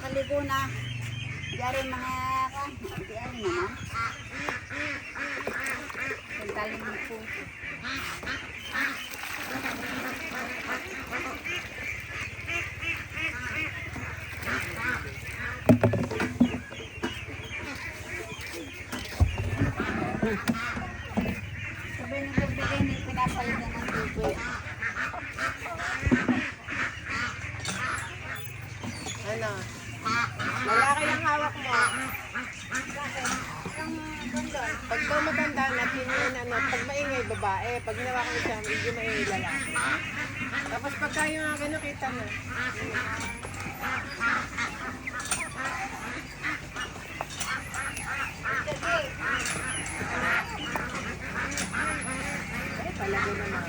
nakaligo na. Diyan mga kan. Diyan naman. Pagkaling mo po. Sabi ng tubig ni pinapalitan ng tubig. Ano? Wala kayang hawak mo. Pag daw matanda na, ano, pag maingay babae, pag hinawakan ko siya, medyo maingay lalaki. Tapos pagka yung akin, nakita na. Ay, talaga naman.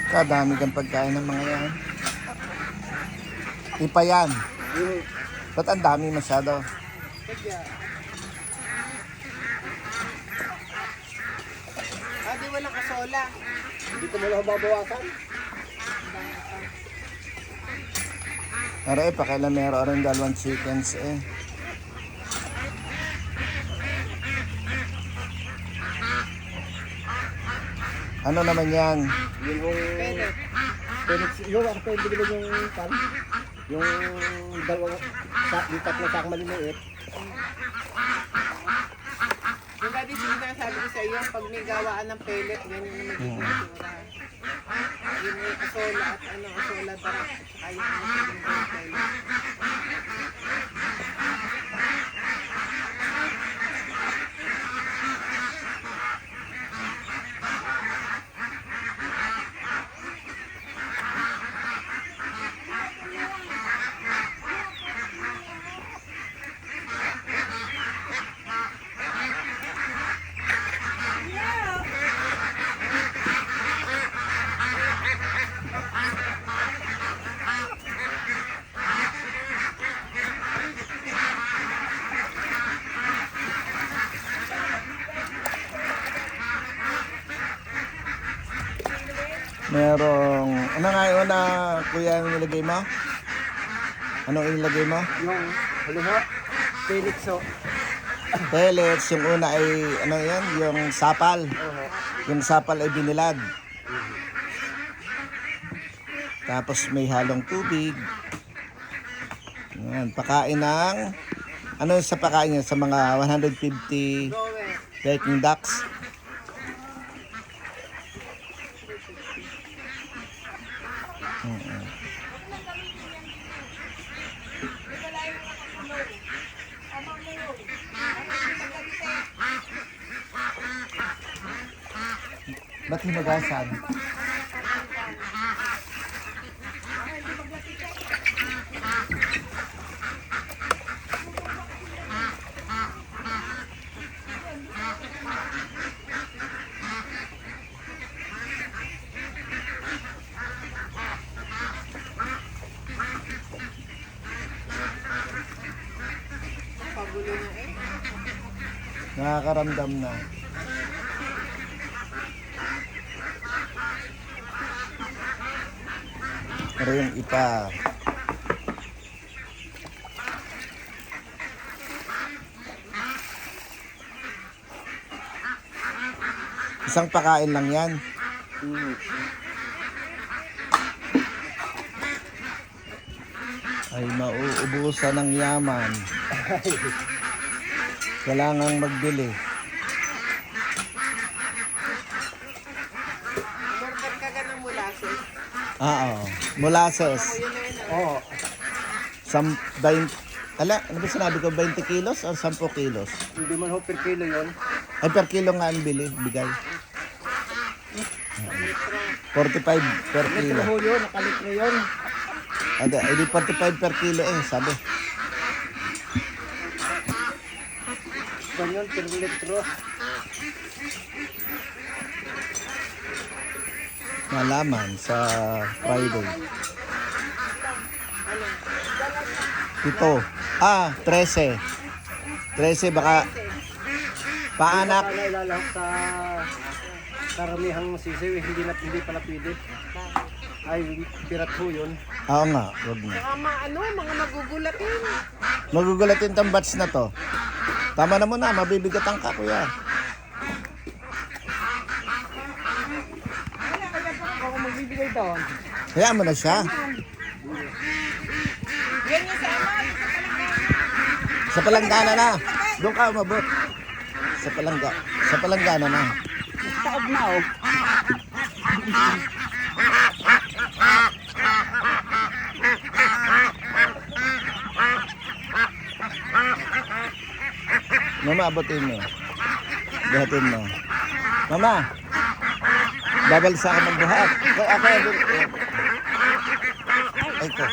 Kadami kang pagkain ng mga yan. Ipa yan. Ba't ang dami masyado? Kaya. Di walang kasola. Hindi ko muna babawasan. Aray, pakailan meron rin dalawang chickens eh. Ano naman yan? Yung Pwede. Phoenix, yung ako pwede bilhin yung pan. Yung dalawang yung tatlong sak maliliit. Yung dati sinasabi ko sa iyo, pag may gawaan ng pellet, ganyan na magiging itsura. Yung may asola at ano, asola darak, at saka yung ano, pellet. Merong, ano nga yun na kuya yung nilagay mo? Anong inilagay mo? Yung haliho, Phoenix o. Pellets, yung una ay, ano yan? Yung sapal. Yung sapal ay binilad. Tapos may halong tubig. Yan, pakain ng, ano sa pakain niya? Sa mga 150 Grower. Peking ducks. Ba't hinugasan? Pagulo na eh. Nakakaramdam na. Pero yung ipa. Isang pakain lang yan. Ay mauubusan ng yaman. Kailangang magbili. Umorder ka ng molasses. Oo. Molasses. O yun na yun. Oo. 20, ano ba sinabi ko? 20 kilos o 10 kilos? Hindi man ho per kilo yun. Ay, per kilo nga ang bigay. 45 per kilo. Litro ho yun, nakalitro yun. Ade, hindi 45 per kilo eh, sabi. Ganyan, per litro. Malaman sa Friday. Ito. 13. 13 baka paanak. Sana ilalahok sa karamihang sisiw, hindi pala pwede. Ay, pirat ho yun. Oo nga, wag na. Saka mga magugulatin. Magugulatin tong batch na to. Tama na muna, mabibigatan ka kuya. Ako magbibigay doon. Hayaan mo na siya. Yan yung sama. Sa palanggana na. Doon ka umabot. Sa palanggana na. Taob na oh. Mama, abutin mo. Buhatin mo. Mama, babal sa akin ng buhat. Ako, ay ko.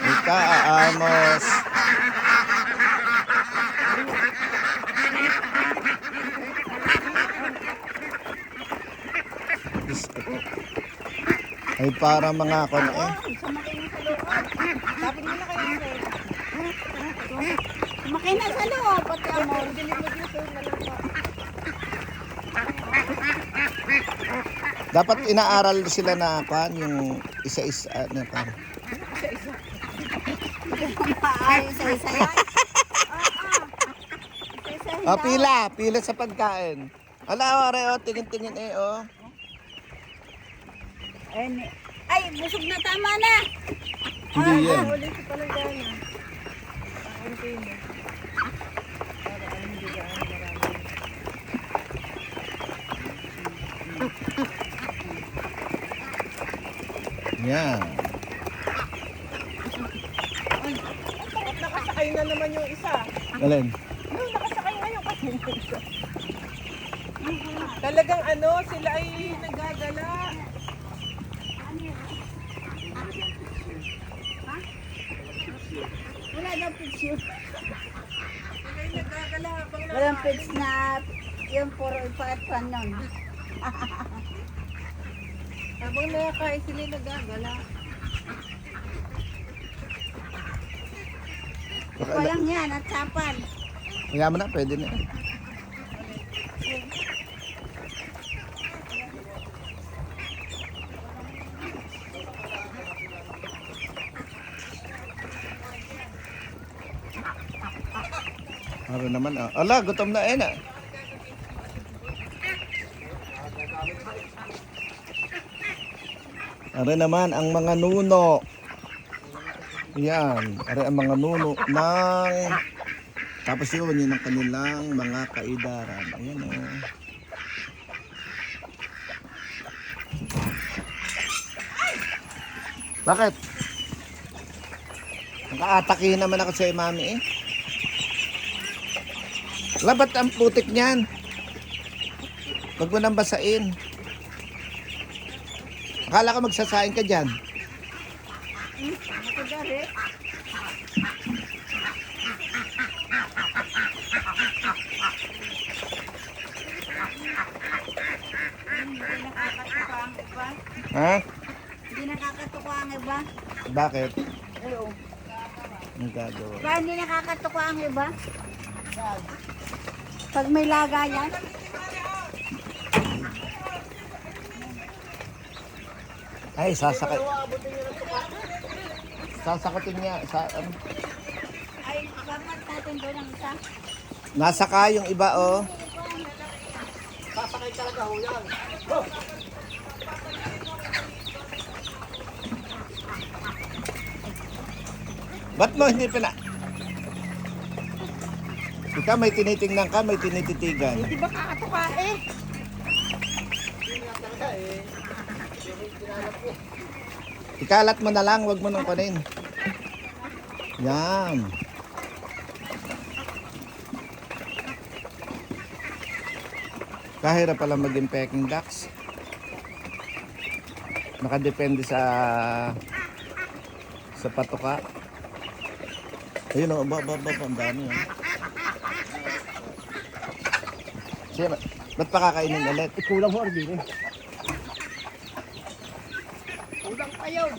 Ika, aamos. Ay para mga kon eh. Dapat mo na kayo sir. Sumakay na sa loob. Pati ako. Dapat inaaral sila na kan yung isa-isa na kan. Ayos sa isa yan. Pila sa pagkain. Ala, ore, oh, tingin-tingin eh, oh. Ay, busog na, tama na. Hindi yan. Ulit sa palanggana. Yan. Nakasakay na naman yung isa. Alin? Nakasakay na yung isa. Talagang sila ay nagagala. Wala daw picture. Sila ay nagagala habang Walang pics na yung puro ipaatpan nun. habang nakakain sila ay nagagala. Walang yan at sapan. Kaya mo na, pwede na. Ano naman, ah. Ala, gutom na eh na. Are naman ang mga nuno. Yan, are ang mga nuno ng tapos yun ang kanilang mga kaidaran. Ayan o. Bakit? Nakaatakihin naman ako sa mami eh. Labat ang putik niyan. Huwag mo nang basain. Akala ko magsasain ka dyan. Ako dari. Ha? Hindi nakakatuwa ang iba. Bakit? Hello. Ang gagawa. Ba hindi nakakatuwa ang iba? Pag may laga yan. Ay, sasakay. Sasakatin niya. Ano? Ay, dapat natin doon ang isa. Nasa ka yung iba, oh. Sasakay talaga ho yan. Ba't mo hindi pina... Ikaw may tinitingnan ka, may tinititigan. Di ba kakatuka eh? Ikalat mo na lang, wag mo nang kunin. Yan. Kahirap pala maging peking ducks. Nakadepende sa patuka. Ayun o, ang dami o. Siya, ba't pa kakainin ulit? Kulang ho, Arbin eh. Kulang pa yun.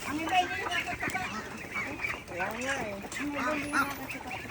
Ang iba Kaya nga eh. Ang nabili na kasi kasi